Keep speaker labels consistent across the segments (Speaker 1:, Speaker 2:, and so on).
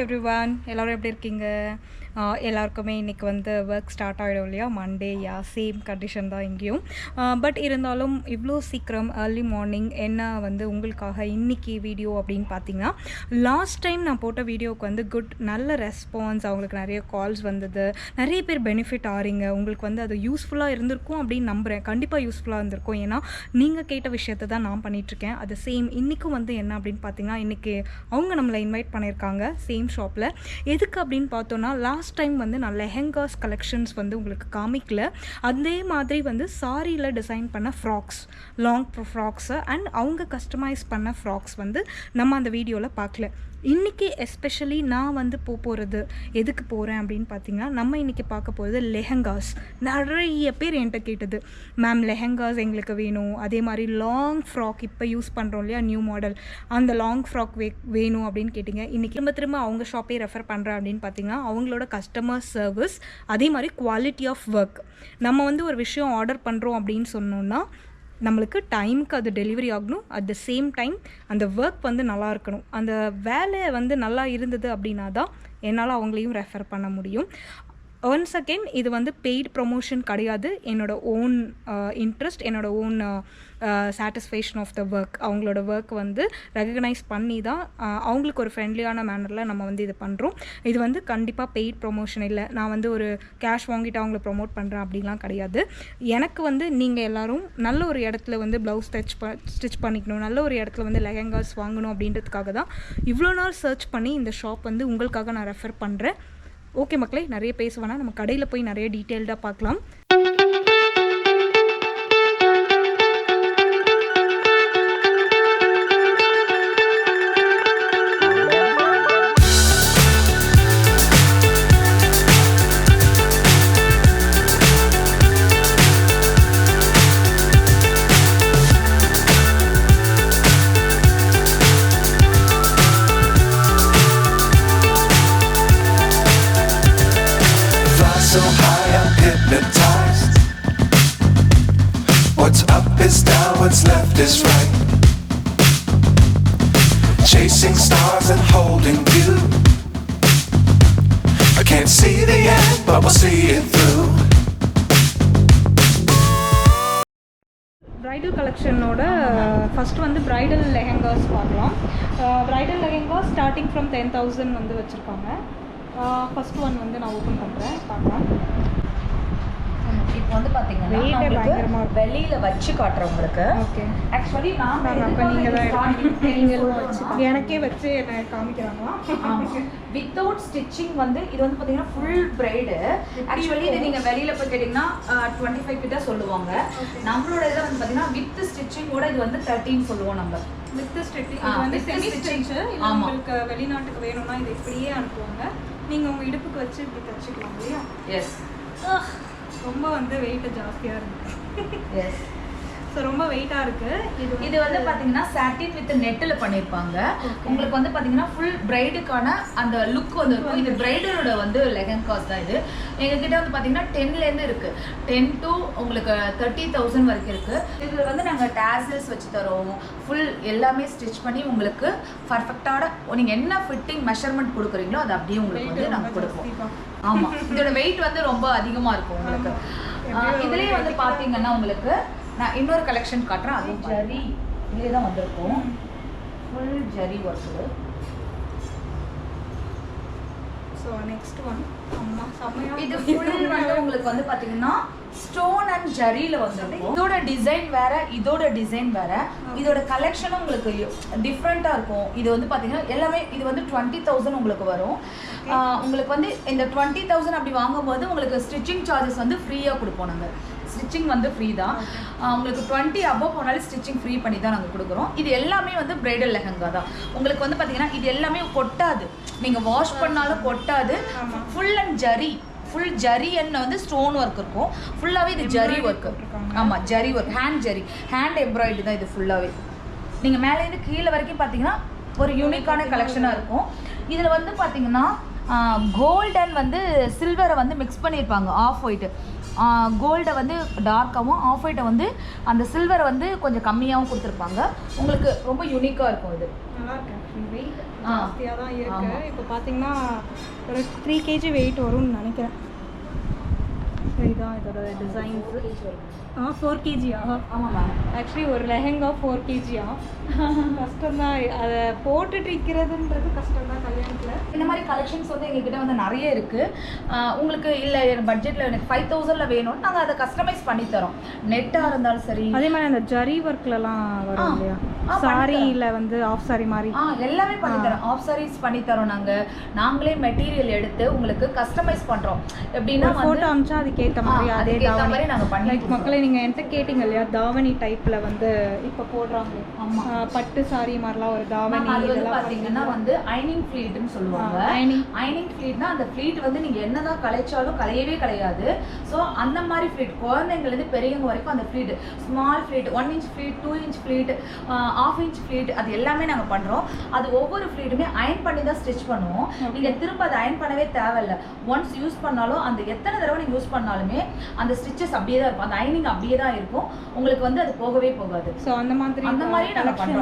Speaker 1: Everyone, எல்லோரும் எப்படி இருக்கீங்க? எல்லாருக்குமே இன்றைக்கி வந்து ஒர்க் ஸ்டார்ட் ஆகிடும் இல்லையா? மண்டே, சேம் கண்டிஷன் தான் இங்கேயும். பட் இருந்தாலும் இவ்வளோ சீக்கிரம் ஏர்லி மார்னிங் என்ன வந்து உங்களுக்காக இன்றைக்கி வீடியோ அப்படின்னு பார்த்தீங்கன்னா, லாஸ்ட் டைம் நான் போட்ட வீடியோவுக்கு வந்து நல்ல ரெஸ்பான்ஸ், அவங்களுக்கு நிறைய கால்ஸ் வந்தது, நிறைய பேர் பெனிஃபிட் ஆகிறீங்க. உங்களுக்கு வந்து அது யூஸ்ஃபுல்லாக இருந்திருக்கும் அப்படின்னு நம்புகிறேன். கண்டிப்பாக யூஸ்ஃபுல்லாக இருந்திருக்கும். ஏன்னா நீங்கள் கேட்ட விஷயத்தை தான் நான் பண்ணிகிட்ருக்கேன். அது சேம் இன்றைக்கும் வந்து என்ன அப்படின்னு பார்த்தீங்கன்னா, இன்றைக்கி அவங்க நம்மளை இன்வைட் பண்ணியிருக்காங்க சேம் ஷாப்பில். எதுக்கு அப்படின்னு பார்த்தோன்னா, லாஸ்ட் டைம் வந்து நான் லெஹெங்காஸ் கலெக்ஷன்ஸ் வந்து உங்களுக்கு காமிக்கல. அதே மாதிரி வந்து சாரியில் டிசைன் பண்ண ஃப்ராக்ஸ், லாங் ஃப்ராக்ஸு அண்ட் அவங்க கஸ்டமைஸ் பண்ண ஃப்ராக்ஸ் வந்து நம்ம அந்த வீடியோவில் பார்க்கல. இன்றைக்கி எஸ்பெஷலி நான் வந்து போகிறது எதுக்கு போகிறேன் அப்படின்னு பார்த்தீங்கன்னா, நம்ம இன்றைக்கி பார்க்க போகிறது லெஹெங்காஸ். நிறைய பேர் என்கிட்ட கேட்டது, மேம் லெஹெங்காஸ் எங்களுக்கு வேணும், அதே மாதிரி லாங் ஃப்ராக் இப்போ யூஸ் பண்ணுறோம் இல்லையா நியூ மாடல், அந்த லாங் ஃப்ராக் வேணும் அப்படின்னு கேட்டிங்க. இன்றைக்கி திரும்ப அவங்க ஷாப்பே ரெஃபர் பண்ணுறேன் அப்படின்னு பார்த்தீங்கன்னா, அவங்களோட கஸ்டமர் சர்வீஸ், அதே மாதிரி குவாலிட்டி ஆஃப் ஒர்க். நம்ம வந்து ஒரு விஷயம் ஆர்டர் பண்ணுறோம் அப்படின்னு சொன்னோன்னா, நம்மளுக்கு டைமுக்கு அது டெலிவரி ஆகணும். அட் த சேம் டைம் அந்த ஒர்க் வந்து நல்லா இருக்கணும். அந்த வேலை வந்து நல்லா இருந்தது அப்படின்னா தான் என்னால் அவங்களையும் ரெஃபர் பண்ண முடியும். ஒன்ஸ் அகெயின், இது வந்து பெய்ட் ப்ரொமோஷன் கிடையாது. என்னோடய ஓன் இன்ட்ரெஸ்ட், என்னோடய own satisfaction of the work. அவங்களோட ஒர்க் வந்து ரெகக்னைஸ் பண்ணி தான் அவங்களுக்கு ஒரு ஃப்ரெண்ட்லியான மேனரில் நம்ம வந்து இது பண்ணுறோம். இது வந்து கண்டிப்பாக பெய்ட் ப்ரொமோஷன் இல்லை. நான் வந்து ஒரு கேஷ் வாங்கிட்டு அவங்கள ப்ரொமோட் பண்ணுறேன் அப்படிலாம் கிடையாது. எனக்கு வந்து நீங்கள் எல்லோரும் நல்ல ஒரு இடத்துல வந்து ப்ளவுஸ் ஸ்டிச் பண்ணிக்கணும், நல்ல ஒரு இடத்துல வந்து லெஹெங்காஸ் வாங்கணும் அப்படின்றதுக்காக தான் இவ்வளோ நாள் சர்ச் பண்ணி இந்த ஷாப் வந்து உங்களுக்காக நான் ரெஃபர் பண்ணுறேன். ஓகே மக்களே, நிறைய பேசுவேன்னா நம்ம கடையில் போய் நிறைய டீட்டெயில்டாக பார்க்கலாம்.
Speaker 2: So high I'm hypnotized. What's up is down, what's left is right. Chasing stars and holding you. I can't see the end, but we'll see it through.
Speaker 1: Bridal கலெக்ஷனோட ஃபஸ்ட்டு வந்து பிரைடல் லெஹெங்காஸ் பார்க்கலாம். பிரைடல் லெஹெங்காஸ் ஸ்டார்டிங் ஃப்ரம் 10,000 வந்து வச்சுருக்காங்க. First one வந்து நான் open பண்ணுறேன், பார்க்கலாம்.
Speaker 3: இப்போ வந்து பார்த்தீங்கன்னா வெளியில் வச்சு காட்டுறேன் உங்களுக்கு.
Speaker 1: ஓகே,
Speaker 3: ஆக்சுவலி
Speaker 1: எனக்கே வச்சு என்ன காமிக்கிறாங்களா?
Speaker 3: வித்தவுட் ஸ்டிச்சிங் வந்து இது வந்து பார்த்தீங்கன்னா ஃபுல் பிரைடு. ஆக்சுவலி இது நீங்கள் வெளியில் போய் கேட்டிங்கன்னா 25 கிட்ட சொல்லுவாங்க. நம்மளோட இதில் வந்து பார்த்தீங்கன்னா வித் ஸ்டிச்சிங்கோட இது வந்து 13 சொல்லுவோம் நம்ம.
Speaker 1: வித் ஸ்டிச்சிங் வந்து செமி ஸ்டிச். உங்களுக்கு வெளிநாட்டுக்கு வேணும்னா இது இப்படியே அனுப்புவாங்க. நீங்கள் உங்கள் இடுப்புக்கு வச்சு இப்படி தச்சுக்கலாம் இல்லையா?
Speaker 3: எஸ்.
Speaker 1: ரொம்ப வந்து வெயிட் ஜாஸ்தியாக இருக்குது.
Speaker 3: எஸ்.
Speaker 1: ஸோ ரொம்ப வெயிட்டாக இருக்குது.
Speaker 3: இது வந்து பார்த்தீங்கன்னா சாட்டின் வித் நெட்டில் பண்ணியிருப்பாங்க. உங்களுக்கு வந்து பார்த்தீங்கன்னா ஃபுல் பிரைடுக்கான அந்த லுக் வந்து இருக்கும். இது பிரைடரோட வந்து லெஹெங்காஸ் தான். இது எங்ககிட்ட வந்து பார்த்தீங்கன்னா 10லேருந்து இருக்குது. 10 to உங்களுக்கு 30,000 வரைக்கும் இருக்குது. இதில் வந்து நாங்கள் டேசல்ஸ் வச்சு தரோம். ஃபுல் எல்லாமே ஸ்டிச் பண்ணி உங்களுக்கு பர்ஃபெக்டான நீங்கள் என்ன ஃபிட்டிங் மெஷர்மெண்ட் கொடுக்குறீங்களோ அது அப்படியே உங்களுக்கு வந்து நாங்கள் கொடுப்போம். ஆமாம், இதோட வெயிட் வந்து ரொம்ப அதிகமாக இருக்கும் உங்களுக்கு. இதுலேயே வந்து பார்த்தீங்கன்னா உங்களுக்கு நான் இன்னொரு கலெக்ஷன் காட்டுறேன். அதுவும் ஜரி இதுலேயே தான் வந்திருக்கும். Full zari work.
Speaker 1: So next one
Speaker 3: இது ஃபுல் வந்து உங்களுக்கு வந்து பார்த்தீங்கன்னா ஸ்டோன் அண்ட் ஜரியில் வந்துருக்கும். இதோட டிசைன் வேற, இதோட டிசைன் வேற. இதோட கலெக்ஷனும் உங்களுக்கு டிஃப்ரெண்ட்டாக இருக்கும். இது வந்து பார்த்தீங்கன்னா எல்லாமே இது வந்து 20,000 உங்களுக்கு வரும். உங்களுக்கு வந்து இந்த 20,000 அப்படி வாங்கும்போது உங்களுக்கு ஸ்டிச்சிங் சார்ஜஸ் வந்து ஃப்ரீயாக கொடுப்போம். நாங்கள் ஸ்டிச்சிங் வந்து ஃப்ரீ தான். உங்களுக்கு 20 அபோவ் போனாலும் ஸ்டிச்சிங் ஃப்ரீ பண்ணி தான் நாங்கள் கொடுக்குறோம். இது எல்லாமே வந்து பிரைடல் லெஹங்கா தான். உங்களுக்கு வந்து பார்த்தீங்கன்னா இது எல்லாமே கொட்டாது, நீங்கள் வாஷ் பண்ணாலும் கொட்டாது. Full and zari, full zari and வந்து ஸ்டோன் ஒர்க் இருக்கும். ஃபுல்லாகவே இது ஜரி ஒர்க்கு. ஆமாம், zari work, hand zari, hand embroidery தான் இது ஃபுல்லாகவே. நீங்கள் மேலேருந்து கீழே வரைக்கும் பார்த்தீங்கன்னா ஒரு யூனிக்கான கலெக்ஷனாக இருக்கும். இதில் வந்து பார்த்தீங்கன்னா கோல்டு அண்ட் வந்து சில்வரை வந்து மிக்ஸ் பண்ணியிருப்பாங்க. ஆஃப் ஒயிட்டு கோல்டை வந்து டார்க்காகவும், ஆஃப் ஒயிட்டை வந்து அந்த சில்வரை வந்து கொஞ்சம் கம்மியாகவும் கொடுத்துருப்பாங்க. உங்களுக்கு ரொம்ப யூனிக்காக இருக்கும் இது.
Speaker 1: நல்லா இருக்கு ஆக்சுவலி வெயிட்
Speaker 3: ஆ.
Speaker 1: ஜாஸ்தியாக தான் இருக்கு.
Speaker 3: ஆமா.
Speaker 1: இப்போ பார்த்தீங்கன்னா ஒரு 3 kg வெயிட் வரும்னு நினைக்கிறேன். ஸோ இதான் இதோட டிசைன்ஸு. 4 kg-யா?
Speaker 3: ஆமாம் மேம்.
Speaker 1: ஆக்சுவலி ஒரு லெஹெங்கா 4 kg-யா? கஷ்டம்தான். அதை போட்டுட்டு இருக்கிறதுன்றது கஷ்டம் தான் கல்யாணத்தில்.
Speaker 3: இந்த மாதிரி கலெக்ஷன்ஸ் வந்து எங்ககிட்ட வந்து நிறைய இருக்குது. உங்களுக்கு இல்லை பட்ஜெட்டில் எனக்கு 5000ல் வேணும்னு நாங்கள் அதை கஸ்டமைஸ் பண்ணி தரோம். நெட்டாக இருந்தாலும் சரி.
Speaker 1: அதே மாதிரி அந்த ஜரி ஒர்க்லலாம் வரும் இல்லையா? சாரியில் வந்து ஆஃப் சாரி மாதிரி
Speaker 3: எல்லாமே பண்ணி தரோம். ஆஃப் சாரீஸ் பண்ணி தரோம். நாங்களே மெட்டீரியல் எடுத்து உங்களுக்கு கஸ்டமைஸ் பண்ணுறோம். எப்படின்னா
Speaker 1: ஃபோட்டோ அமிச்சா அதுக்கேற்ற மாதிரி அதே
Speaker 3: அதுக்கேற்ற மாதிரி
Speaker 1: தாவணி.
Speaker 3: நாங்கள் பண்ணி
Speaker 1: லைக் மக்களை நீங்கள் என்கிட்ட கேட்டிங்க இல்லையா, தாவணி டைப்பில் வந்து இப்போ போடுறாங்க.
Speaker 3: ஆமாம்.
Speaker 1: பட்டு சாரி மாதிரிலாம் ஒரு தாவணி.
Speaker 3: அது வந்து
Speaker 1: இதெல்லாம்
Speaker 3: பார்த்தீங்கன்னா வந்து ஐனிங் ஃப்ளீட்னு சொல்லுவாங்க. ஐனிங் ஃப்ளீட்னா அந்த ஃப்ளீட் வந்து நீங்கள் என்னதான் கலைச்சாலும் கலையவே கிடையாது. ஸோ அந்த மாதிரி ஃப்ளீட் குழந்தைங்கலேருந்து பெரியவங்க வரைக்கும் அந்த pleat small pleat 1 inch pleat 2 inch pleat 1/2 inch pleat அது எல்லாமே நாங்கள் பண்ணுறோம். அது ஒவ்வொரு ஃப்ளீட்டுமே அயன் பண்ணி தான் ஸ்டிச் பண்ணுவோம். நீங்கள் திரும்ப அதை அயன் பண்ணவே தேவையில்லை. ஒன்ஸ் யூஸ் பண்ணாலும் அந்த எத்தனை தடவை நீங்கள் யூஸ் பண்ணாலுமே அந்த ஸ்டிச்சஸ் அப்படியே தான் இருக்கும். அந்த அயனிங் அப்படியே தான் இருக்கும். உங்களுக்கு வந்து அது போகவே போகாது.
Speaker 1: ஸோ அந்த மாதிரி
Speaker 3: நாங்கள் பண்ணுறோம்.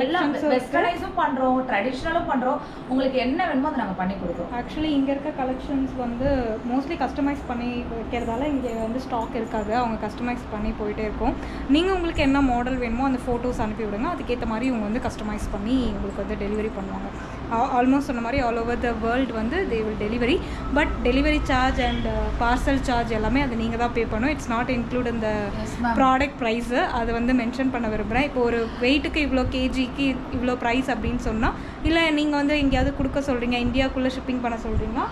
Speaker 3: எல்லா வெஸ்டர்னைஸும் பண்ணுறோம், ட்ரெடிஷ்னலும் பண்ணுறோம். உங்களுக்கு என்ன வேணுமோ அதை நாங்கள் பண்ணி கொடுக்குறோம்.
Speaker 1: ஆக்சுவலி இங்கே இருக்க கலெக்ஷன்ஸ் வந்து மோஸ்ட்லி கஸ்டமைஸ் பண்ணி வைக்கிறதால இங்கே வந்து ஸ்டாக் இருக்காது. அவங்க கஸ்டமைஸ் பண்ணி போயிட்டே இருக்கும். நீங்கள் உங்களுக்கு என்ன மாடல் வேணுமோ அந்த ஃபோட்டோஸ் அனுப்பி விடுங்க. அதுக்கேற்ற மாதிரி இவங்க வந்து கஸ்டமைஸ் பண்ணி உங்களுக்கு வந்து டெலிவரி பண்ணுவாங்க. ஆல்மோஸ்ட் சொன்ன மாதிரி ஆல் ஓவர் த வேர்ல்டு வந்து they will delivery. But delivery charge and parcel charge எல்லாமே அது நீங்கள் தான் பே பண்ணணும். இட்ஸ் நாட் இன்க்ளூட் இந்த ப்ராடக்ட் ப்ரைஸு. அதை வந்து மென்ஷன் பண்ண விரும்புகிறேன். இப்போ ஒரு வெயிட்டுக்கு இவ்வளோ கேஜிக்கு இவ்வளோ ப்ரைஸ் அப்படின்னு சொன்னால், இல்லை நீங்கள் வந்து எங்கேயாவது கொடுக்க சொல்கிறீங்க, இந்தியாவுக்குள்ளே ஷிப்பிங் பண்ண சொல்கிறீங்கன்னா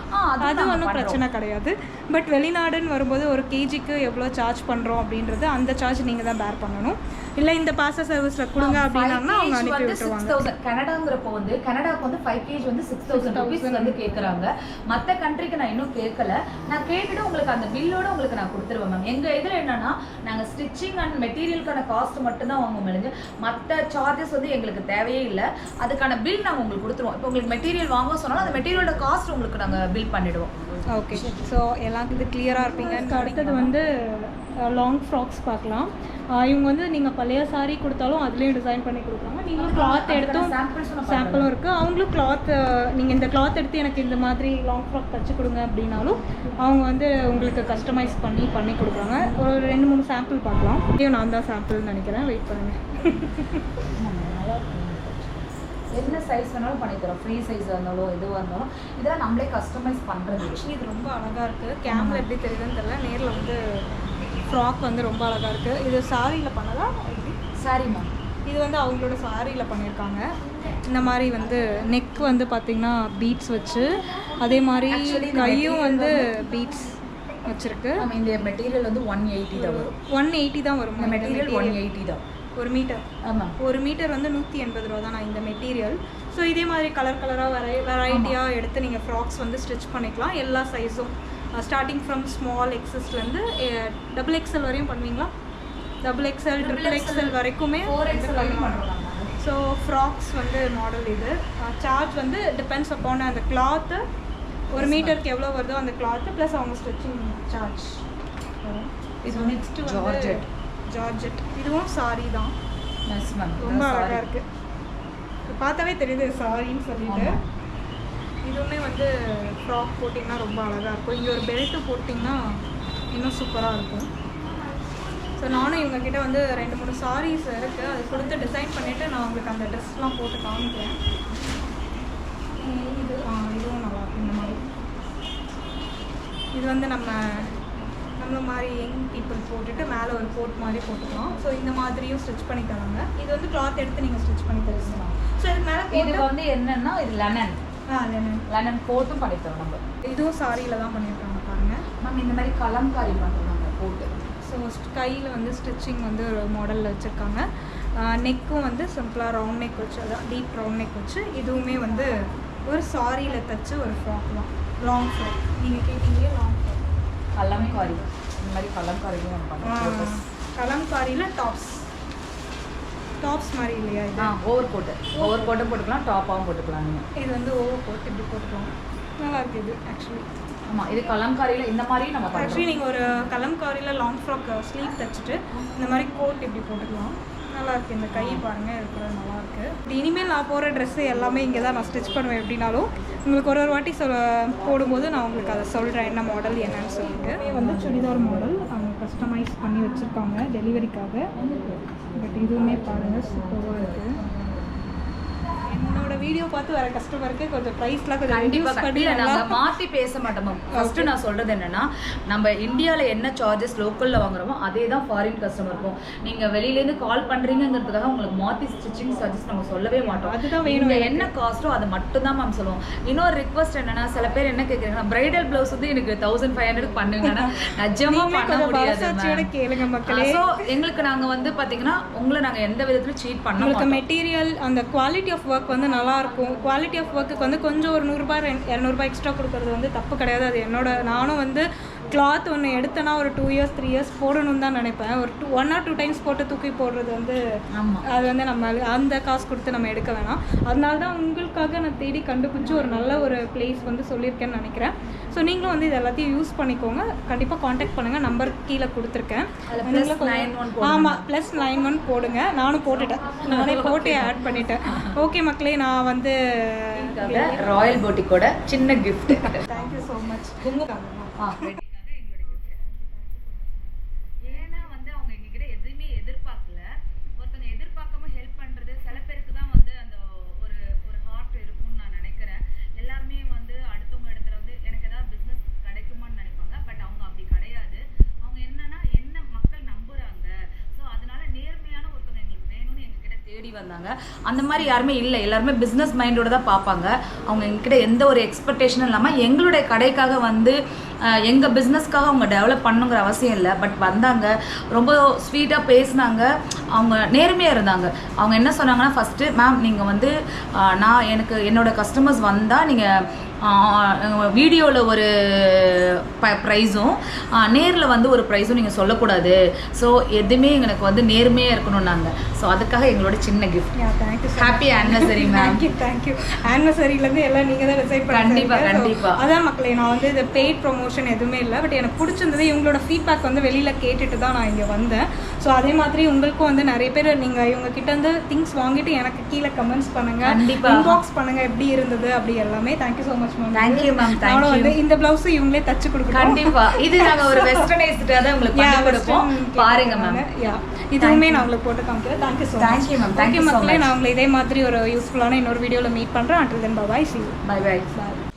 Speaker 1: அது ஒன்றும் பிரச்சனை கிடையாது. பட் வெளிநாடுன்னு வரும்போது ஒரு கேஜிக்கு எவ்வளோ சார்ஜ் பண்ணுறோம் அப்படின்றது அந்த சார்ஜ் நீங்கள் தான் பேர் பண்ணணும். இல்லை இந்த பார்சல் சர்வீஸில் கொடுங்க அப்படின்னா அவங்க அனுப்பி விட்டுருவாங்க.
Speaker 3: கனடாங்கிறப்போ வந்து கனடாவுக்கு வந்து 5 kg வந்து 6000 rupees வந்து கேட்குறாங்க. மற்ற கண்ட்ரிக்கு நான் இன்னும் கேட்கல. நான் கேட்டுட்டு உங்களுக்கு அந்த பில்லோட உங்களுக்கு நான் கொடுத்துருவேன் மேம். எங்கள் இதில் என்னன்னா நாங்கள் ஸ்டிச்சிங் அண்ட் மெட்டீரியலுக்கான காஸ்ட் மட்டும்தான் வாங்க முடிஞ்சு. மற்ற சார்ஜஸ் வந்து எங்களுக்கு தேவையே இல்லை. அதுக்கான பில் நாங்கள் உங்களுக்கு கொடுத்துருவோம். இப்போ உங்களுக்கு மெட்டீரியல் வாங்க சொன்னாலும் அந்த மெட்டீரியலோட காஸ்ட் உங்களுக்கு நாங்கள் பில் பண்ணிவிடுவோம்.
Speaker 1: ஓகே. ஸோ எல்லாத்துக்கும் இது கிளியராக இருப்பீங்க. அடுத்தது வந்து லாங் ஃப்ராக்ஸ் பார்க்கலாம். இவங்க வந்து நீங்கள் பழைய சாரீ கொடுத்தாலும் அதுலேயும் டிசைன் பண்ணி கொடுக்குறாங்க. நீங்களும் கிளாத் எடுத்தும் சாம்பிளும் இருக்குது. அவங்களும் கிளாத் நீங்கள் இந்த கிளாத் எடுத்து எனக்கு இந்த மாதிரி லாங் ஃப்ராக் தச்சு கொடுங்க அப்படின்னாலும் அவங்க வந்து உங்களுக்கு கஸ்டமைஸ் பண்ணி கொடுக்குறாங்க. ஒரு 2-3 சாம்பிள் பார்க்கலாம். இதையும் நான் தான் சாம்பிள்னு நினைக்கிறேன். வெயிட் பண்ணுங்கள்.
Speaker 3: என்ன சைஸ் வேணாலும் பண்ணி தரோம். ஃப்ரீ சைஸாக இருந்தாலும் எதுவாக இருந்தாலும் இதெல்லாம் நம்மளே கஸ்டமைஸ் பண்ணுறது.
Speaker 1: ஆக்சுவலி இது ரொம்ப அழகாக இருக்குது. கேமரா எப்படி தெரியுதுன்னு தெரியல. நேரில் வந்து ஃப்ராக் வந்து ரொம்ப அழகாக இருக்குது. இது சாரியில் பண்ணதா?
Speaker 3: Sorry ma'am.
Speaker 1: இது வந்து அவங்களோட சாரியில் பண்ணியிருக்காங்க. இந்த மாதிரி வந்து நெக் வந்து பார்த்திங்கன்னா பீட்ஸ் வச்சு, அதே மாதிரி கையும் வந்து பீட்ஸ் வச்சுருக்கு.
Speaker 3: இந்த மெட்டீரியல் வந்து 180 தான் வரும்.
Speaker 1: 180 தான் வரும்.
Speaker 3: இந்த மெட்டீரியல் 180 தான்.
Speaker 1: ஒரு மீட்டர்.
Speaker 3: ஆமாம்.
Speaker 1: ஒரு மீட்டர் வந்து 180 ரூபா தான் நான் இந்த மெட்டீரியல். ஸோ இதே மாதிரி கலராக வெரைட்டியாக எடுத்து நீங்கள் ஃப்ராக்ஸ் வந்து ஸ்டிச் பண்ணிக்கலாம். எல்லா சைஸும் ஸ்டார்டிங் ஃப்ரம் ஸ்மால் எக்ஸஸ்லேருந்து XXL வரையும் பண்ணுவீங்களா? XXL XXL வரைக்குமே
Speaker 3: 4XL வரைக்கும் பண்ணுறோம்.
Speaker 1: ஸோ ஃப்ராக்ஸ் வந்து மாடல் இது. சார்ஜ் வந்து டிபெண்ட்ஸ் அப்பான் அந்த கிளாத்து. ஒரு மீட்டருக்கு எவ்வளோ வருதோ அந்த கிளாத்து ப்ளஸ் அவங்க ஸ்டிச்சிங் சார்ஜ்.
Speaker 3: இது
Speaker 1: நெக்ஸ்ட்டு வந்து ஜார்ஜெட். இதுவும் சாரி தான். ரொம்ப அழகாக இருக்குது. பார்த்தாவே தெரியுது சாரின்னு சொல்லிட்டு. இதுவுமே வந்து ஃப்ராக் போட்டிங்கன்னா ரொம்ப அழகாக இருக்கும். இங்கே ஒரு பெல்ட்டு போட்டிங்கன்னா இன்னும் சூப்பராக இருக்கும். ஸோ நானும் இவங்கக்கிட்ட வந்து 2-3 சாரீஸ் இருக்குது. அது கொடுத்து டிசைன் பண்ணிவிட்டு நான் உங்களுக்கு அந்த ட்ரெஸ்லாம் போட்டு காமிக்கிறேன். இதுவும் நல்லாயிருக்கும். இந்த மாதிரி இது வந்து நம்மள மாதிரி யங் பீப்புள் போட்டுட்டு மேலே ஒரு கோட் மாதிரி போட்டுக்கலாம். ஸோ இந்த மாதிரியும் ஸ்டிச் பண்ணி தராங்க. இது வந்து கிளாத் எடுத்து நீங்கள் ஸ்டிச் பண்ணி தருவீங்க. ஸோ இதுக்கு மேலே
Speaker 3: இது வந்து என்னன்னா இது லெனன் கோட்டும் பண்ணித்தரோம் நம்ம.
Speaker 1: இதுவும் சாரியில் தான் பண்ணியிருக்காங்க பாருங்கள்
Speaker 3: மேம். இந்த மாதிரி கலம்காரி பண்ணுறோம் நாங்கள் கோட்டு.
Speaker 1: ஸோ கையில் வந்து ஸ்டிச்சிங் வந்து ஒரு மாடலில் வச்சுருக்காங்க. நெக்கும் வந்து சிம்பிளாக ரவுண்ட் நெக் வச்சு, அதான் டீப் ரவுண்ட் நெக் வச்சு. இதுவுமே வந்து ஒரு சாரியில் தைச்சு ஒரு ஃப்ராக் தான். லாங் ஃப்ராக் நீங்கள் கேட்டீங்களே லாங் ஃப்ராக்.
Speaker 3: கலம்காரி இந்த மாதிரி கலம்காரியும் நம்ம பண்ணுறோம்.
Speaker 1: கலம்காரியில் டாப்ஸ் மாதிரி இல்லையா? இது
Speaker 3: ஓவர் கோட்டும் போட்டுக்கலாம், டாப்பாகவும் போட்டுக்கலாம். நீங்கள் இது
Speaker 1: வந்து ஓவர் கோட் இப்படி போட்டுக்கலாம். நல்லா இருக்குது இது ஆக்சுவலி.
Speaker 3: ஆமாம். இது கலம்காரியில் இந்த மாதிரி நம்ம
Speaker 1: ஆக்சுவலி நீங்கள் ஒரு கலம்காரியில் லாங் ஃப்ராக் ஸ்லீவ் தைச்சிட்டு இந்த மாதிரி கோட் இப்படி போட்டுக்கலாம். நல்லா இருக்கு. இந்த கை பாருங்க இருக்கிற நல்லா இருக்கு. இனிமேல் நான் போகிற ட்ரெஸ்ஸு எல்லாமே இங்கே தான் நான் ஸ்டிச் பண்ணுவேன். எப்படின்னாலும் உங்களுக்கு ஒரு வாட்டி போடும்போது நான் உங்களுக்கு அதை சொல்கிறேன் என்ன மாடல் என்னன்னு சொல்லிட்டு. வந்து சுடிதார் மாடல் அவங்க கஸ்டமைஸ் பண்ணி வச்சுருக்காங்க டெலிவரிக்காக. பட் இதுவுமே பாருங்கள் சூப்பராக இருக்குது. என்னோட வீடியோ பார்த்து வர கஸ்டமருக்கு கொஞ்சம் ப்ரைஸ்லாம் கொஞ்சம்
Speaker 3: கண்டிப்பாக
Speaker 1: reduce பண்ணி
Speaker 3: நாங்கள் மாற்றி பேச மாட்டோம் மேம். ஃபஸ்ட்டு நான் சொல்கிறது என்னென்னா, நம்ம இந்தியாவில் என்ன சார்ஜஸ் லோக்கலில் வாங்குறோமோ அதே தான் ஃபாரின் கஸ்டமருக்கும். நீங்கள் வெளியிலேருந்து கால் பண்ணுறீங்கிறதுக்காக உங்களுக்கு மாற்றி ஸ்டிச்சிங் சார்ஜஸ் நம்ம சொல்லவே மாட்டோம்.
Speaker 1: அதுதான் வேணும்.
Speaker 3: நீங்கள் என்ன காஸ்ட்டோ அதை மட்டும் தான் மேம் சொல்லுவோம். இன்னொரு ரிக்வஸ்ட் என்னென்னா, சில பேர் என்ன கேட்குறீங்கன்னா, பிரைடல் ப்ளவுஸ் வந்து எனக்கு 1500 பண்ணுங்கன்னா நிஜமாக பண்ண முடியாது.
Speaker 1: கேளுங்க மக்களே.
Speaker 3: ஸோ எங்களுக்கு நாங்கள் வந்து பார்த்தீங்கன்னா உங்களை நாங்கள் எந்த விதத்துலையும் சீட் பண்ண
Speaker 1: உங்களுக்கு
Speaker 3: மாட்டோம்.
Speaker 1: மெட்டீரியல் அந்த குவாலிட்டி ஆஃப் ஒர்க் வந்து நல்லாயிருக்கும். குவாலிட்டி ஆஃப் ஒர்க்குக்கு வந்து கொஞ்சம் ஒரு 100 ரூபாய் 200 எக்ஸ்ட்ரா கொடுக்குறது வந்து தப்பு கிடையாது. அது நானும் வந்து கிளாத் ஒன்று எடுத்தேன்னா ஒரு 2 இயர்ஸ் 3 இயர்ஸ் போடணும்னு தான் நினைப்பேன். ஒரு 1 or 2 டைம்ஸ் போட்டு தூக்கி போடுறது வந்து அது வந்து நம்ம அந்த காசு கொடுத்து நம்ம எடுக்க வேணாம். அதனால தான் உங்களுக்காக நான் தேடி கண்டுபிடிச்சி ஒரு நல்ல ஒரு பிளேஸ் வந்து சொல்லியிருக்கேன்னு நினைக்கிறேன். ஸோ நீங்களும் வந்து இது எல்லாத்தையும் யூஸ் பண்ணிக்கோங்க. கண்டிப்பாக காண்டாக்ட் பண்ணுங்கள். நம்பர் கீழே கொடுத்துருக்கேன். ஆமாம், +91 போடுங்க. நானும் போட்டுட்டேன். நானே போட்டு ஆட் பண்ணிட்டேன். ஓகே மக்களே, நான் வந்து
Speaker 3: ராயல் போட்டிக்கோட சின்ன கிஃப்ட்.
Speaker 1: Thank you so much.
Speaker 3: ஏன்னா வந்து அவங்க எங்ககிட்ட எதுவுமே எதிர்பார்க்கல. ஒருத்தவங்க எதிர்பார்க்காம ஹெல்ப் பண்றது சில பேருக்கு தான் வந்து அந்த ஒரு ஒரு ஹார்ட் இருக்கும்னு நான் நினைக்கிறேன். எல்லாருமே வந்து அடுத்தவங்க இடத்துல வந்து எனக்கு ஏதாவது பிஸ்னஸ் கிடைக்குமான்னு நினைப்பாங்க. பட் அவங்க அப்படி கிடையாது. அவங்க என்னன்னா என்ன மக்கள் நம்புறாங்க. ஸோ அதனால நேர்மையான ஒருத்தவங்க எங்களுக்கு வேணும்னு எங்ககிட்ட தேடி வந்தாங்க. அந்த மாதிரி யாருமே இல்லை. எல்லாருமே பிஸ்னஸ் மைண்டோட தான் பார்ப்பாங்க. அவங்க எங்ககிட்ட எந்த ஒரு எக்ஸ்பெக்டேஷனும் இல்லாமல் எங்களுடைய கடைக்காக வந்து எங்கள் பிஸ்னஸ்க்காக அவங்க டெவலப் பண்ணுங்கிற அவசியம் இல்லை. பட் வந்தாங்க, ரொம்ப ஸ்வீட்டாக பேசினாங்க, அவங்க நேர்மையாக இருந்தாங்க. அவங்க என்ன சொன்னாங்கன்னா, ஃபஸ்ட்டு மேம் நீங்கள் வந்து நான் எனக்கு என்னோடய கஸ்டமர்ஸ் வந்தால் நீங்கள் வீடியோவில் ஒரு ப்ரைஸும் நேரில் வந்து ஒரு ப்ரைஸும் நீங்கள் சொல்லக்கூடாது. ஸோ எதுவுமே எனக்கு வந்து நேர்மையாக இருக்கணும்னாங்க. ஸோ அதுக்காக எங்களோட சின்ன gift. Happy anniversary ma'am.
Speaker 1: Thank you. ஆனிவர்சரியிலேருந்து எல்லாம் நீங்கள் தான் டிசைட் பண்ணி.
Speaker 3: கண்டிப்பாக.
Speaker 1: அதான் மக்களே, நான் வந்து இது பெய்ட் ப்ரொமோஷன் எதுவுமே இல்லை. பட் எனக்கு பிடிச்சிருந்தது. இவங்களோட ஃபீட்பேக் வந்து வெளியில் கேட்டுட்டு தான் நான் இங்கே வந்தேன். ஸோ அதே மாதிரி உங்களுக்கும் வந்து நிறைய பேர் நீங்கள் இவங்க கிட்ட வந்து திங்ஸ் வாங்கிட்டு எனக்கு கீழே கமெண்ட்ஸ் பண்ணுங்கள், இன்பாக்ஸ் பண்ணுங்கள் எப்படி இருந்தது அப்படி எல்லாமே. Thank you so much ma'am.
Speaker 3: Thank you ma'am.
Speaker 1: நானும் வந்து இந்த பிளவுஸ் இவங்களே தச்சு கொடுக்கணும்.
Speaker 3: கண்டிப்பா. இது நாங்க ஒரு வெஸ்டர்னைஸ்டா தான் உங்களுக்கு பண்ணி கொடுப்போம். பாருங்க மேம்.
Speaker 1: இதுவுமே நான் உங்களுக்கு போட்டு காமிக்கிறேன். Thank you so much.
Speaker 3: Thank you ma'am.
Speaker 1: Thank you மக்களே. நான் உங்களை இதே மாதிரி ஒரு யூஸ்ஃபுல்லான இன்னொரு வீடியோவில் மீட் பண்ணுறேன். until then bye bye. See you.
Speaker 3: Bye bye.